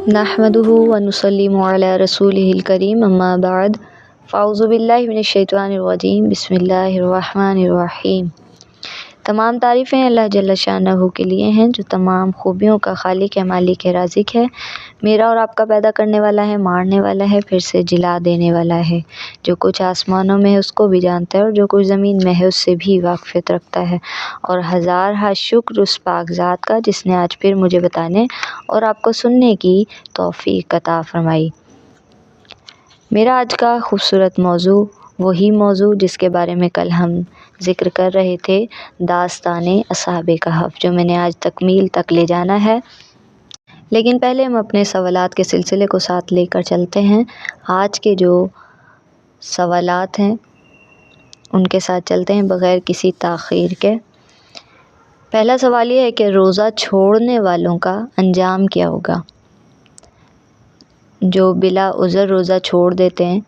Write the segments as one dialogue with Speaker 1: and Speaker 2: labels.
Speaker 1: نحمدہ و نسلم علی رسولہ الکریم اما بعد فاعوذ باللہ من الشیطان الرجیم بسم اللہ الرحمن الرحیم۔ تمام تعریفیں اللہ جل شانہ کے لیے ہیں جو تمام خوبیوں کا خالق ہے، مالک ہے، رازق ہے، میرا اور آپ کا پیدا کرنے والا ہے، مارنے والا ہے، پھر سے جلا دینے والا ہے۔ جو کچھ آسمانوں میں ہے اس کو بھی جانتا ہے اور جو کچھ زمین میں ہے اس سے بھی واقفیت رکھتا ہے، اور ہزارہا شکر اس پاک ذات کا جس نے آج پھر مجھے بتانے اور آپ کو سننے کی توفیق عطا فرمائی۔ میرا آج کا خوبصورت موضوع وہی موضوع جس کے بارے میں کل ہم ذکر کر رہے تھے، داستان اصحاب کہف، جو میں نے آج تکمیل تک لے جانا ہے۔ لیکن پہلے ہم اپنے سوالات کے سلسلے کو ساتھ لے کر چلتے ہیں۔ آج کے جو سوالات ہیں ان کے ساتھ چلتے ہیں بغیر کسی تاخیر کے۔ پہلا سوال یہ ہے کہ روزہ چھوڑنے والوں کا انجام کیا ہوگا؟ جو بلا عذر روزہ چھوڑ دیتے ہیں،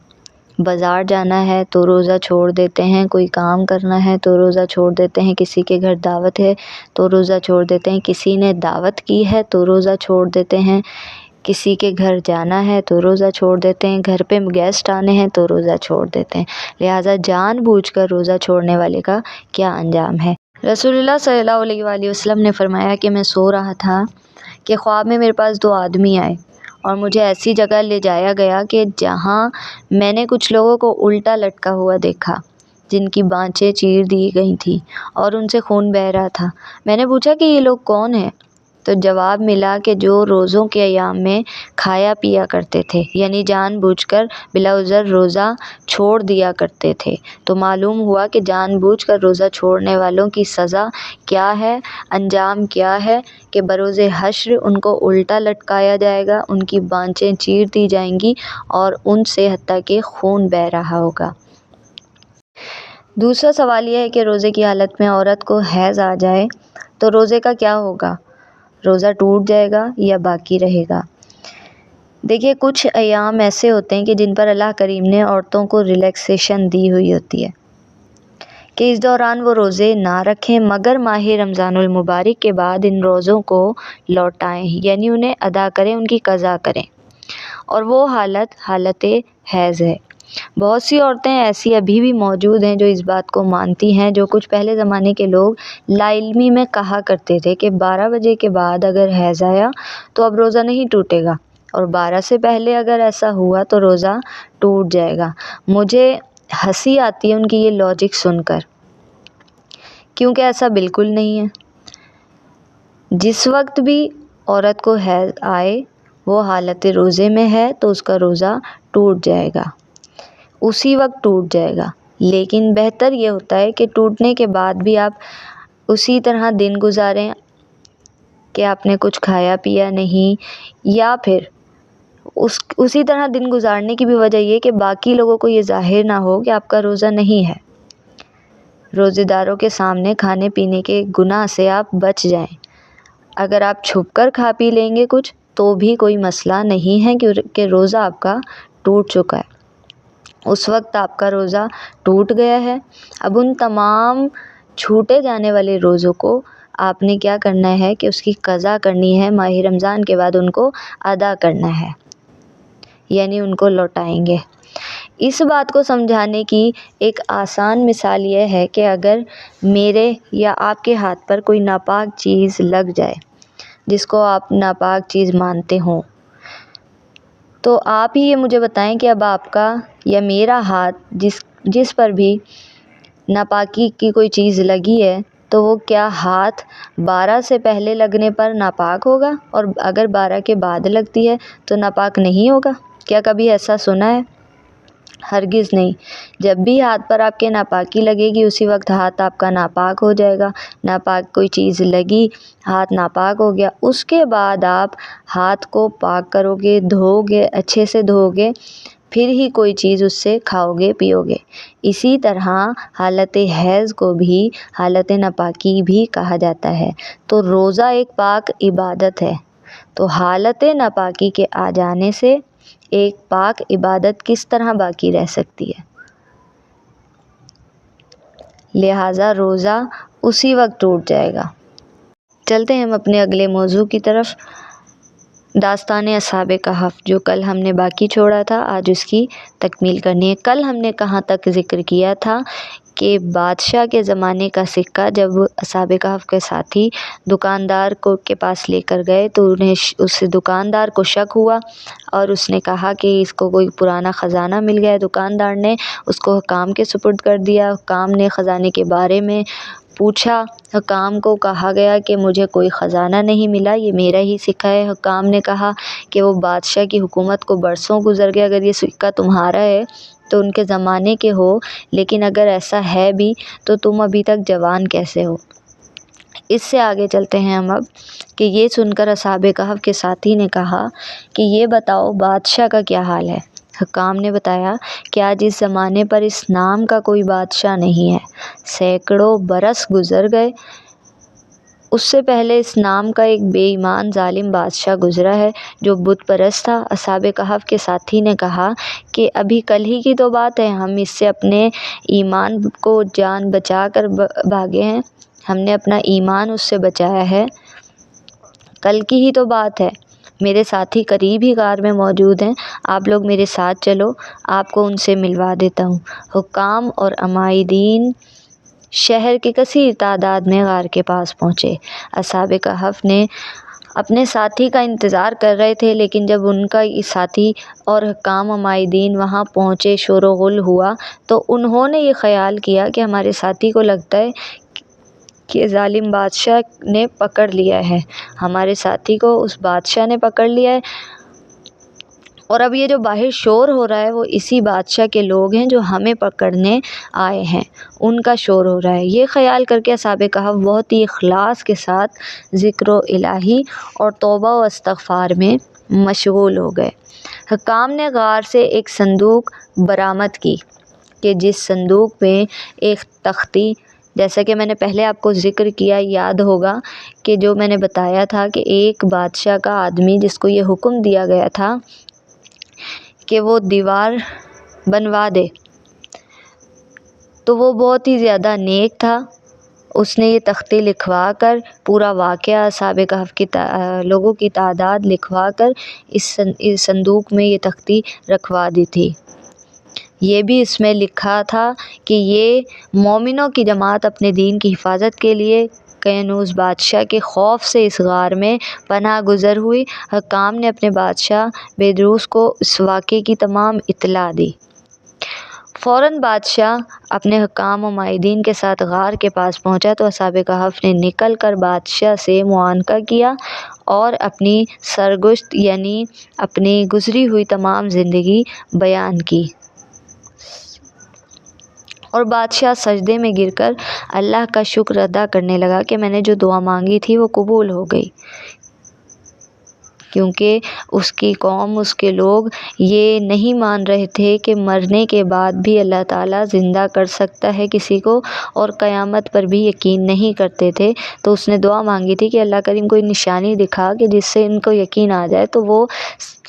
Speaker 1: بازار جانا ہے تو روزہ چھوڑ دیتے ہیں، کوئی کام کرنا ہے تو روزہ چھوڑ دیتے ہیں، کسی کے گھر دعوت ہے تو روزہ چھوڑ دیتے ہیں، کسی نے دعوت کی ہے تو روزہ چھوڑ دیتے ہیں، کسی کے گھر جانا ہے تو روزہ چھوڑ دیتے ہیں، گھر پہ گیسٹ آنے ہیں تو روزہ چھوڑ دیتے ہیں۔ لہٰذا جان بوجھ کر روزہ چھوڑنے والے کا کیا انجام ہے؟ رسول اللہ صلی اللہ علیہ وآلہ وسلم نے فرمایا کہ میں سو رہا تھا کہ خواب میں میرے پاس دو آدمی آئے اور مجھے ایسی جگہ لے جایا گیا کہ جہاں میں نے کچھ لوگوں کو الٹا لٹکا ہوا دیکھا جن کی بانچیں چیر دی گئی تھیں اور ان سے خون بہہ رہا تھا۔ میں نے پوچھا کہ یہ لوگ کون ہیں؟ تو جواب ملا کہ جو روزوں کے ایام میں کھایا پیا کرتے تھے، یعنی جان بوجھ کر بلا عذر روزہ چھوڑ دیا کرتے تھے۔ تو معلوم ہوا کہ جان بوجھ کر روزہ چھوڑنے والوں کی سزا کیا ہے، انجام کیا ہے کہ بروز حشر ان کو الٹا لٹکایا جائے گا، ان کی بانچیں چیر دی جائیں گی اور ان سے حتیٰ کہ خون بہہ رہا ہوگا۔ دوسرا سوال یہ ہے کہ روزے کی حالت میں عورت کو حیض آ جائے تو روزے کا کیا ہوگا؟ روزہ ٹوٹ جائے گا یا باقی رہے گا؟ دیکھیے، کچھ ایام ایسے ہوتے ہیں کہ جن پر اللہ کریم نے عورتوں کو ریلیکسیشن دی ہوئی ہوتی ہے کہ اس دوران وہ روزے نہ رکھیں، مگر ماہ رمضان المبارک کے بعد ان روزوں کو لوٹائیں، یعنی انہیں ادا کریں، ان کی قضا کریں، اور وہ حالت حیض ہے۔ بہت سی عورتیں ایسی ابھی بھی موجود ہیں جو اس بات کو مانتی ہیں، جو کچھ پہلے زمانے کے لوگ لا علمی میں کہا کرتے تھے کہ 12 بجے کے بعد اگر حیض آیا تو اب روزہ نہیں ٹوٹے گا، اور 12 سے پہلے اگر ایسا ہوا تو روزہ ٹوٹ جائے گا۔ مجھے ہنسی آتی ہے ان کی یہ لاجک سن کر، کیونکہ ایسا بالکل نہیں ہے۔ جس وقت بھی عورت کو حیض آئے وہ حالت روزے میں ہے تو اس کا روزہ ٹوٹ جائے گا، اسی وقت ٹوٹ جائے گا۔ لیکن بہتر یہ ہوتا ہے کہ ٹوٹنے کے بعد بھی آپ اسی طرح دن گزاریں کہ آپ نے کچھ کھایا پیا نہیں، یا پھر اسی طرح دن گزارنے کی بھی وجہ یہ کہ باقی لوگوں کو یہ ظاہر نہ ہو کہ آپ کا روزہ نہیں ہے۔ روزے داروں کے سامنے کھانے پینے کے گناہ سے آپ بچ جائیں۔ اگر آپ چھپ کر کھا پی لیں گے کچھ تو بھی کوئی مسئلہ نہیں ہے کہ روزہ آپ کا ٹوٹ چکا ہے، اس وقت آپ کا روزہ ٹوٹ گیا ہے۔ اب ان تمام چھوٹے جانے والے روزوں کو آپ نے کیا کرنا ہے کہ اس کی قضا کرنی ہے، ماہ رمضان کے بعد ان کو ادا کرنا ہے، یعنی ان کو لوٹائیں گے۔ اس بات کو سمجھانے کی ایک آسان مثال یہ ہے کہ اگر میرے یا آپ کے ہاتھ پر کوئی ناپاک چیز لگ جائے جس کو آپ ناپاک چیز مانتے ہوں، تو آپ ہی یہ مجھے بتائیں کہ اب آپ کا یا میرا ہاتھ جس پر بھی ناپاکی کی کوئی چیز لگی ہے تو وہ کیا ہاتھ 12 سے پہلے لگنے پر ناپاک ہوگا، اور اگر 12 کے بعد لگتی ہے تو ناپاک نہیں ہوگا؟ کیا کبھی ایسا سنا ہے؟ ہرگز نہیں۔ جب بھی ہاتھ پر آپ کے ناپاکی لگے گی اسی وقت ہاتھ آپ کا ناپاک ہو جائے گا۔ ناپاک کوئی چیز لگی، ہاتھ ناپاک ہو گیا، اس کے بعد آپ ہاتھ کو پاک کرو گے، دھو گے، اچھے سے دھو گے، پھر ہی کوئی چیز اس سے کھاؤ گے پیو گے۔ اسی طرح حالت حیض کو بھی حالت ناپاکی بھی کہا جاتا ہے۔ تو روزہ ایک پاک عبادت ہے، تو حالت ناپاکی کے آ جانے سے ایک پاک عبادت کس طرح باقی رہ سکتی ہے؟ لہٰذا روزہ اسی وقت ٹوٹ جائے گا۔ چلتے ہیں ہم اپنے اگلے موضوع کی طرف۔ داستان اصحاب کہف جو کل ہم نے باقی چھوڑا تھا، آج اس کی تکمیل کرنی ہے۔ کل ہم نے کہاں تک ذکر کیا تھا کہ بادشاہ کے زمانے کا سکہ جب اصحاب کہف کے ساتھی دکاندار کے پاس لے کر گئے تو انہیں اس دکاندار کو شک ہوا اور اس نے کہا کہ اس کو کوئی پرانا خزانہ مل گیا ہے۔ دکاندار نے اس کو حکام کے سپرد کر دیا۔ حکام نے خزانے کے بارے میں پوچھا، حکام کو کہا گیا کہ مجھے کوئی خزانہ نہیں ملا، یہ میرا ہی سکہ ہے۔ حکام نے کہا کہ وہ بادشاہ کی حکومت کو برسوں گزر گئے، اگر یہ سکہ تمہارا ہے تو ان کے زمانے کے ہو، لیکن اگر ایسا ہے بھی تو تم ابھی تک جوان کیسے ہو؟ اس سے آگے چلتے ہیں ہم اب کہ یہ سن کر اصحاب کہف کے ساتھی نے کہا کہ یہ بتاؤ بادشاہ کا کیا حال ہے؟ حکام نے بتایا کہ آج اس زمانے پر اس نام کا کوئی بادشاہ نہیں ہے، سینکڑوں برس گزر گئے، اس سے پہلے اس نام کا ایک بے ایمان ظالم بادشاہ گزرا ہے جو بت پرست تھا۔ اصحاب کہف کے ساتھی نے کہا کہ ابھی کل ہی کی تو بات ہے، ہم اس سے اپنے ایمان کو جان بچا کر بھاگے ہیں، ہم نے اپنا ایمان اس سے بچایا ہے، کل کی ہی تو بات ہے۔ میرے ساتھی قریب ہی غار میں موجود ہیں، آپ لوگ میرے ساتھ چلو، آپ کو ان سے ملوا دیتا ہوں۔ حکام اور عمائدین شہر کی کثیر تعداد میں غار کے پاس پہنچے۔ اصحاب کہف نے اپنے ساتھی کا انتظار کر رہے تھے، لیکن جب ان کا ساتھی اور حکام عمائدین وہاں پہنچے، شور و غل ہوا تو انہوں نے یہ خیال کیا کہ ہمارے ساتھی کو لگتا ہے کہ ظالم بادشاہ نے پکڑ لیا ہے، ہمارے ساتھی کو اس بادشاہ نے پکڑ لیا ہے، اور اب یہ جو باہر شور ہو رہا ہے وہ اسی بادشاہ کے لوگ ہیں جو ہمیں پکڑنے آئے ہیں، ان کا شور ہو رہا ہے۔ یہ خیال کر کے اصحاب کہف بہت ہی اخلاص کے ساتھ ذکر و الہی اور توبہ و استغفار میں مشغول ہو گئے۔ حکام نے غار سے ایک صندوق برآمد کی کہ جس صندوق میں ایک تختی، جیسا کہ میں نے پہلے آپ کو ذکر کیا، یاد ہوگا کہ جو میں نے بتایا تھا کہ ایک بادشاہ کا آدمی جس کو یہ حکم دیا گیا تھا کہ وہ دیوار بنوا دے، تو وہ بہت ہی زیادہ نیک تھا، اس نے یہ تختی لکھوا کر پورا واقعہ، اصحاب کہف کی لوگوں کی تعداد لکھوا کر اس صندوق میں یہ تختی رکھوا دی تھی۔ یہ بھی اس میں لکھا تھا کہ یہ مومنوں کی جماعت اپنے دین کی حفاظت کے لیے قینوس بادشاہ کے خوف سے اس غار میں پناہ گزر ہوئی۔ حکام نے اپنے بادشاہ بیدروس کو اس واقعے کی تمام اطلاع دی۔ فوراً بادشاہ اپنے حکام و معاہدین کے ساتھ غار کے پاس پہنچا تو اصحاب کہف نے نکل کر بادشاہ سے معانقہ کیا اور اپنی سرگزشت یعنی اپنی گزری ہوئی تمام زندگی بیان کی، اور بادشاہ سجدے میں گر کر اللہ کا شکر ادا کرنے لگا کہ میں نے جو دعا مانگی تھی وہ قبول ہو گئی، کیونکہ اس کی قوم، اس کے لوگ یہ نہیں مان رہے تھے کہ مرنے کے بعد بھی اللہ تعالیٰ زندہ کر سکتا ہے کسی کو، اور قیامت پر بھی یقین نہیں کرتے تھے۔ تو اس نے دعا مانگی تھی کہ اللہ کریم کوئی نشانی دکھا کہ جس سے ان کو یقین آ جائے، تو وہ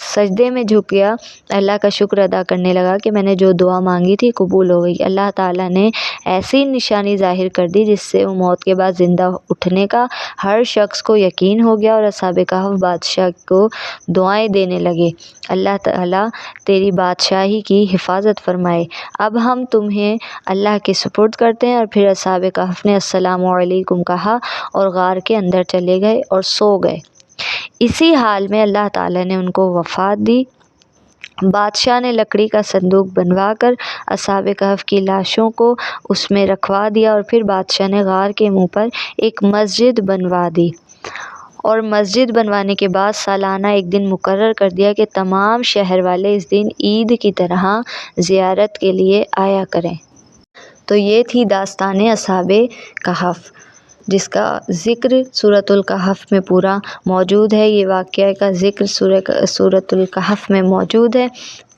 Speaker 1: سجدے میں جھک گیا، اللہ کا شکر ادا کرنے لگا کہ میں نے جو دعا مانگی تھی قبول ہو گئی۔ اللہ تعالیٰ نے ایسی نشانی ظاہر کر دی جس سے وہ موت کے بعد زندہ اٹھنے کا ہر شخص کو یقین ہو گیا، اور اصحاب کہف بادشاہ کو دعائیں دینے لگے، اللہ تعالیٰ تیری بادشاہی کی حفاظت فرمائے، اب ہم تمہیں اللہ کے سپرد کرتے ہیں۔ اور پھر اصحاب کہف نے السلام علیکم کہا اور غار کے اندر چلے گئے اور سو گئے۔ اسی حال میں اللہ تعالیٰ نے ان کو وفات دی۔ بادشاہ نے لکڑی کا صندوق بنوا کر اصحاب کہف کی لاشوں کو اس میں رکھوا دیا، اور پھر بادشاہ نے غار کے منہ پر ایک مسجد بنوا دی، اور مسجد بنوانے کے بعد سالانہ ایک دن مقرر کر دیا کہ تمام شہر والے اس دن عید کی طرح زیارت کے لیے آیا کریں۔ تو یہ تھی داستان اصحاب کہف، جس کا ذکر سورۃ الکہف میں پورا موجود ہے۔ یہ واقعہ کا ذکر سورۃ الکہف میں موجود ہے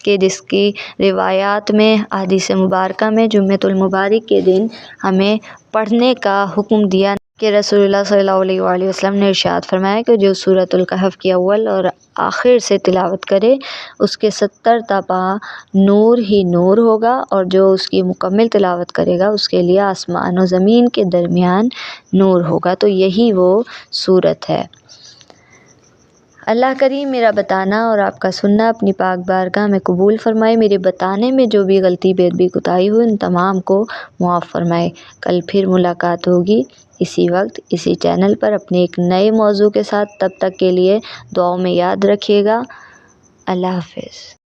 Speaker 1: کہ جس کی روایات میں، احادیث مبارکہ میں جمعۃ المبارک کے دن ہمیں پڑھنے کا حکم دیا کہ رسول اللہ صلی اللہ علیہ وآلہ وسلم نے ارشاد فرمایا کہ جو سورۃ الکہف کی اول اور آخر سے تلاوت کرے اس کے 70 تا پا نور ہی نور ہوگا، اور جو اس کی مکمل تلاوت کرے گا اس کے لیے آسمان و زمین کے درمیان نور ہوگا۔ تو یہی وہ سورت ہے۔ اللہ کریم میرا بتانا اور آپ کا سننا اپنی پاک بارگاہ میں قبول فرمائے۔ میرے بتانے میں جو بھی غلطی بے ادبی کوتاہی ہوئی ان تمام کو معاف فرمائے۔ کل پھر ملاقات ہوگی اسی وقت اسی چینل پر اپنے ایک نئے موضوع کے ساتھ۔ تب تک کے لیے دعاؤں میں یاد رکھیے گا۔ اللہ حافظ۔